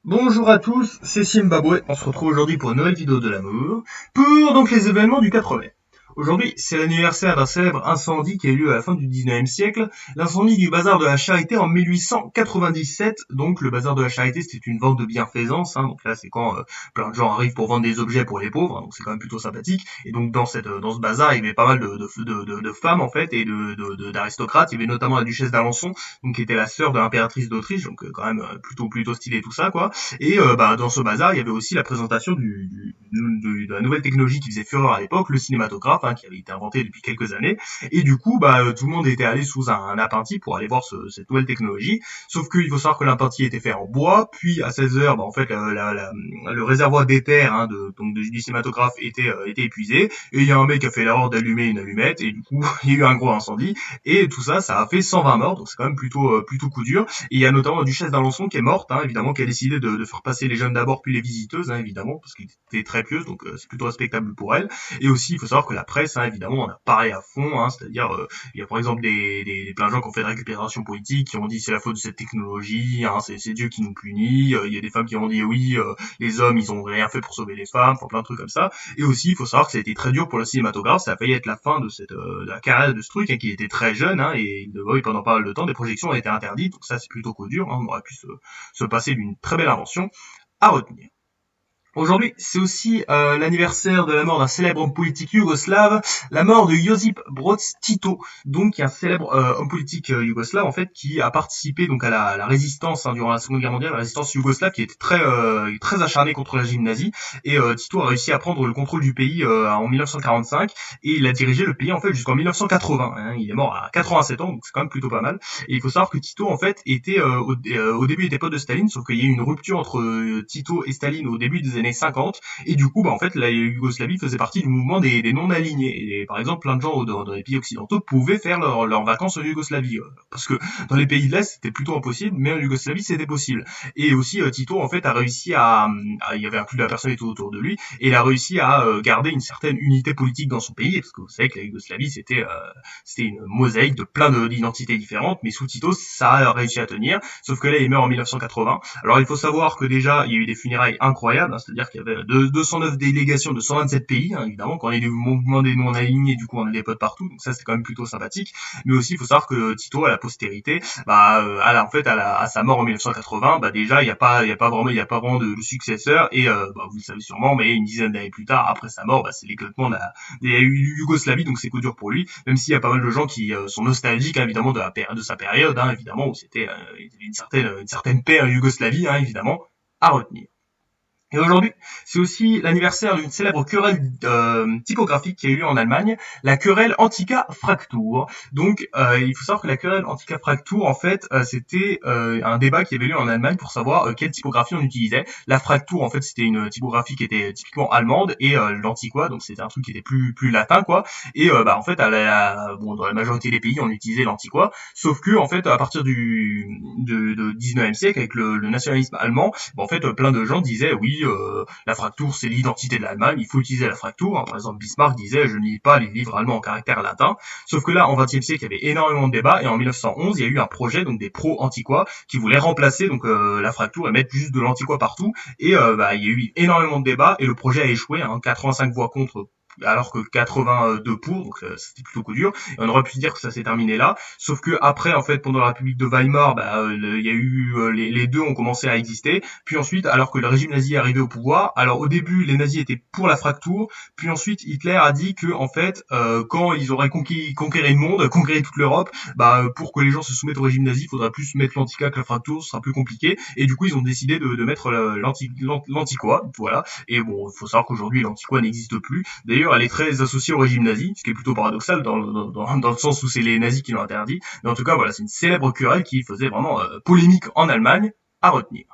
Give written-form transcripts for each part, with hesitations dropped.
Bonjour à tous, c'est Zimbabwe. On se retrouve aujourd'hui pour une nouvelle vidéo de l'amour, pour donc les événements du 4 mai. Aujourd'hui, c'est l'anniversaire d'un célèbre incendie qui a eu lieu à la fin du 19e siècle, l'incendie du bazar de la Charité en 1897. Donc le bazar de la Charité, c'était une vente de bienfaisance, donc là c'est quand plein de gens arrivent pour vendre des objets pour les pauvres, donc c'est quand même plutôt sympathique. Et donc dans ce bazar, il y avait pas mal de femmes en fait et d'aristocrates. Il y avait notamment la duchesse d'Alençon, donc qui était la sœur de l'impératrice d'Autriche, donc quand même plutôt stylé tout ça quoi. Et dans ce bazar, il y avait aussi la présentation de la nouvelle technologie qui faisait fureur à l'époque, le cinématographe, qui avait été inventé depuis quelques années. Et du coup, tout le monde était allé sous un appentis pour aller voir cette nouvelle technologie. Sauf qu'il faut savoir que l'appentis était fait en bois, puis à 16 heures, en fait, le réservoir d'éther du cinématographe était épuisé. Et il y a un mec qui a fait l'erreur d'allumer une allumette, et du coup, il y a eu un gros incendie. Et tout ça, ça a fait 120 morts, donc c'est quand même plutôt coup dur. Et il y a notamment la duchesse d'Alençon qui est morte, évidemment, qui a décidé de faire passer les jeunes d'abord, puis les visiteuses, évidemment, parce qu'elle était très pieuse, donc c'est plutôt respectable pour elle. Et aussi, il faut savoir que la presse, évidemment, on a parlé à fond, c'est-à-dire, il y a par exemple plein de gens qui ont fait de récupération politique, qui ont dit c'est la faute de cette technologie, c'est Dieu qui nous punit. Il y a des femmes qui ont dit oui, les hommes, ils ont rien fait pour sauver les femmes, enfin plein de trucs comme ça. Et aussi, il faut savoir que ça a été très dur pour le cinématographe, ça a failli être la fin de la carrière de ce truc, qui était très jeune, et pendant pas mal de temps, des projections ont été interdites, donc ça c'est plutôt coup dur, on aurait pu se passer d'une très belle invention à retenir. Aujourd'hui, c'est aussi l'anniversaire de la mort d'un célèbre homme politique yougoslave, la mort de Josip Broz Tito, donc un célèbre homme politique yougoslave en fait qui a participé donc à la résistance durant la Seconde Guerre mondiale, la résistance yougoslave qui était très acharnée contre la régime nazi. Et Tito a réussi à prendre le contrôle du pays en 1945 et il a dirigé le pays en fait jusqu'en 1980. Il est mort à 87 ans, donc c'est quand même plutôt pas mal. Et il faut savoir que Tito en fait était au début était pote de Staline, sauf qu'il y a eu une rupture entre Tito et Staline au début des années 50, et du coup, en fait, la Yougoslavie faisait partie du mouvement des non-alignés. Et par exemple, plein de gens dans les pays occidentaux pouvaient faire leurs vacances en Yougoslavie, parce que dans les pays de l'Est, c'était plutôt impossible, mais en Yougoslavie, c'était possible. Et aussi, Tito, en fait, a réussi il y avait un plus de la personnalité autour de lui, et il a réussi à garder une certaine unité politique dans son pays, parce que vous savez que la Yougoslavie, c'était une mosaïque de plein d'identités différentes, mais sous Tito, ça a réussi à tenir, sauf que là, il meurt en 1980. Alors, il faut savoir que déjà, il y a eu des funérailles incroyables, c'est-à-dire qu'il y avait 209 délégations de 127 pays, évidemment, quand il y a eu le mouvement des non-alignés, du coup, on a des potes partout, donc ça, c'est quand même plutôt sympathique. Mais aussi, il faut savoir que Tito, à la postérité, à sa mort en 1980, déjà, il y a pas vraiment de successeur, et vous le savez sûrement, mais une dizaine d'années plus tard, après sa mort, c'est l'éclatement il y a eu Yougoslavie, donc c'est coup dur pour lui, même s'il y a pas mal de gens qui sont nostalgiques, évidemment, de sa période, évidemment, où c'était une certaine paix en Yougoslavie, évidemment, à retenir. Et aujourd'hui, c'est aussi l'anniversaire d'une célèbre querelle typographique qui a eu lieu en Allemagne, la querelle Antica-Fraktur. Donc, il faut savoir que la querelle Antica-Fraktur, en fait, c'était un débat qui avait lieu en Allemagne pour savoir quelle typographie on utilisait. La Fraktur, en fait, c'était une typographie qui était typiquement allemande, et l'Antiqua, donc c'était un truc qui était plus latin, quoi. Et en fait, dans la majorité des pays, on utilisait l'Antiqua, sauf que, en fait, à partir de 19e siècle, avec le nationalisme allemand, en fait, plein de gens disaient oui, la Fraktur c'est l'identité de l'Allemagne, il faut utiliser la Fraktur. Par exemple, Bismarck disait je ne lis pas les livres allemands en caractère latin. Sauf que là, en 20e siècle, il y avait énormément de débats, et en 1911, il y a eu un projet donc des pro-antiquois qui voulaient remplacer la Fraktur et mettre juste de l'antiquois partout. Et il y a eu énormément de débats et le projet a échoué. 85 voix contre alors que 82 pour, donc c'était plutôt coup dur. Et on aurait pu dire que ça s'est terminé là, sauf que après, en fait, pendant la République de Weimar, il y a eu les deux ont commencé à exister. Puis ensuite, alors que le régime nazi est arrivé au pouvoir, alors au début, les nazis étaient pour la Fraktur, puis ensuite Hitler a dit que en fait, quand ils auraient conquéri le monde, conquéri toute l'Europe, pour que les gens se soumettent au régime nazi, il faudra plus mettre l'antica que la Fraktur, ce sera plus compliqué. Et du coup, ils ont décidé de mettre l'antiquois, voilà. Et bon, il faut savoir qu'aujourd'hui, l'antiquois n'existe plus. D'ailleurs, elle est très associée au régime nazi, ce qui est plutôt paradoxal dans le sens où c'est les nazis qui l'ont interdit. Mais en tout cas, voilà, c'est une célèbre querelle qui faisait vraiment polémique en Allemagne, à retenir.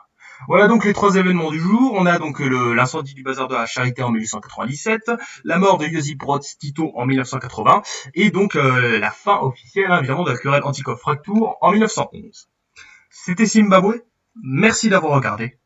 Voilà donc les trois événements du jour. On a donc l'incendie du bazar de la Charité en 1897, la mort de Josip Broz Tito en 1980, et donc la fin officielle, évidemment, de la querelle Antikov-Fraktur en 1911. C'était Zimbabwe. Merci d'avoir regardé.